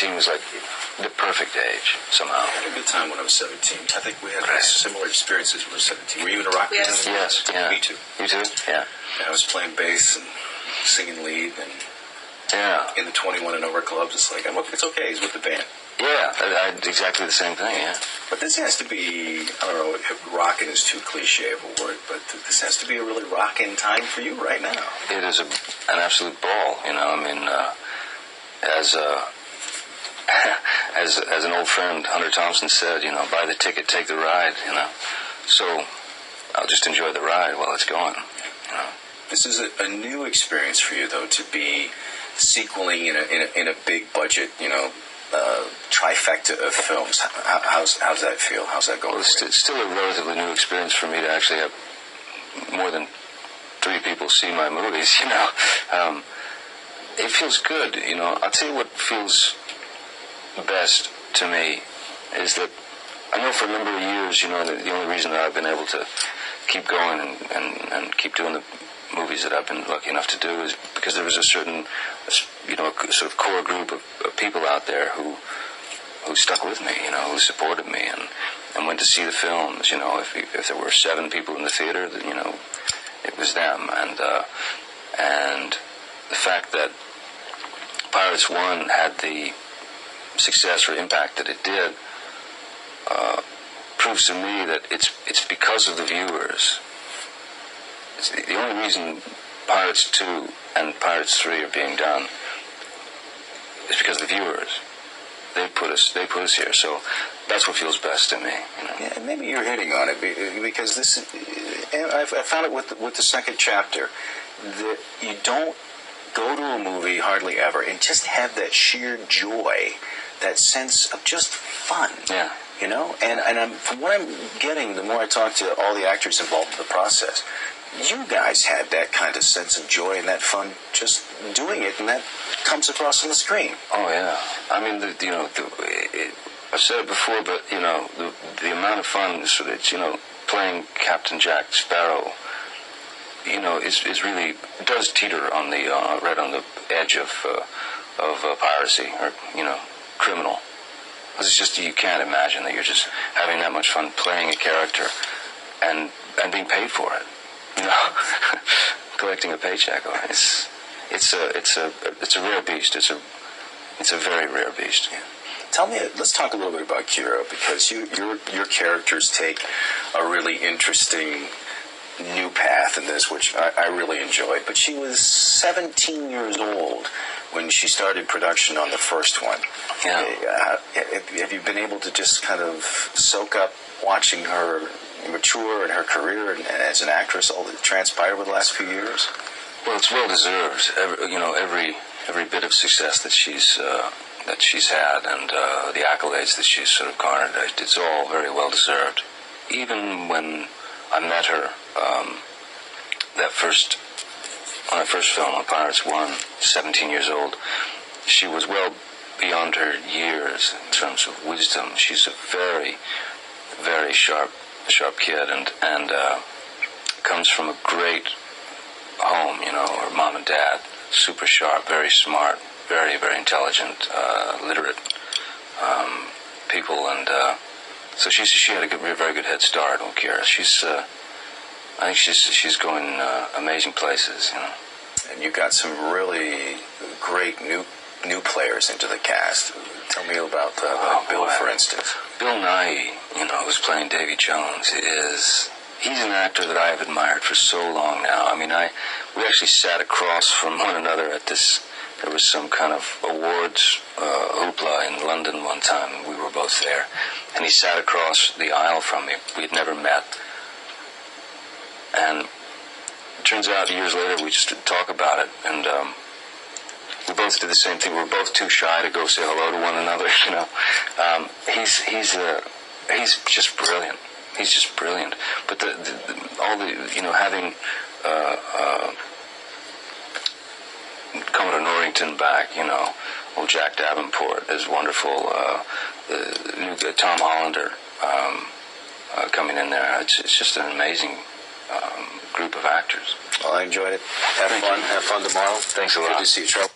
17 was like the perfect age, somehow. I had a good time when I was 17. I think we had similar experiences when we were 17. Were you in a rock band? Yes, yeah. Me too. You too? Yeah. I was playing bass and singing lead, and in the 21 and over clubs, it's like, it's okay, he's with the band. Yeah, I did exactly the same thing, yeah. But this has to be, I don't know if rockin' is too cliche of a word, but this has to be a really rockin' time for you right now. It is an absolute ball, you know. I mean, as an old friend, Hunter Thompson, said, you know, buy the ticket, take the ride, you know. So I'll just enjoy the ride while it's going, you know. This is a new experience for you, though, to be sequeling in a big budget, you know, trifecta of films. How's that feel? How's that going? Well, it's still a relatively new experience for me to actually have more than 3 people see my movies, you know. It feels good, you know. I'll tell you what feels best to me is that I know for a number of years, you know, the only reason that I've been able to keep going and keep doing the movies that I've been lucky enough to do is because there was a certain, you know, sort of core group of people out there who stuck with me, you know, who supported me and went to see the films, you know. If there were 7 people in the theater, then, you know, it was them. And the fact that Pirates 1 had the success or impact that it did proves to me that it's because of the viewers. It's the only reason Pirates 2 and Pirates 3 are being done is because of the viewers. They put us here, so that's what feels best to me. You know? Yeah, maybe you're hitting on it because this. And I found it with the second chapter that you don't go to a movie hardly ever and just have that sheer joy, that sense of just fun. Yeah. You know, and from what I'm getting, the more I talk to all the actors involved in the process, you guys had that kind of sense of joy and that fun just doing it, and that comes across on the screen. Oh yeah, I mean, I've said it before, but you know, the amount of fun that, you know, playing Captain Jack Sparrow, you know, is really does teeter on the right on the edge of piracy or, you know, criminal. It's just, you can't imagine that you're just having that much fun playing a character and being paid for it. You know, collecting a paycheck. It's a rare beast. It's a very rare beast. Yeah. Tell me, let's talk a little bit about Keira, because your characters take a really interesting new path in this, which I really enjoyed. But she was 17 years old when she started production on the first one. Yeah. Have you been able to just kind of soak up watching her mature in her career and as an actress, all that transpired over the last few years? Well, it's well deserved. Every bit of success that she's had and the accolades that she's sort of garnered, it's all very well deserved. Even when I met her, on her first film, on Pirates 1, 17 years old, she was well beyond her years in terms of wisdom. She's a very, very sharp kid, and comes from a great home, you know, her mom and dad, super sharp, very smart, very, very intelligent, literate people, and so she had a very good head start on Keira. I think she's going amazing places, you know. And you got some really great new players into the cast. Tell me about Bill, for instance. Bill Nighy, you know, who's playing Davey Jones, he's an actor that I have admired for so long now. I mean, we actually sat across from one another at this. There was some kind of awards hoopla in London one time, and we were both there. And he sat across the aisle from me. We had never met. And it turns out years later we just talk about it, and we both did the same thing. We were both too shy to go say hello to one another, you know. He's just brilliant. He's just brilliant. But all the you know, having Commodore Norrington back, you know, old Jack Davenport is wonderful. Tom Hollander coming in there. It's just an amazing group of actors. Well, I enjoyed it. Have fun tomorrow. Thanks a lot. Good to see you, Charles.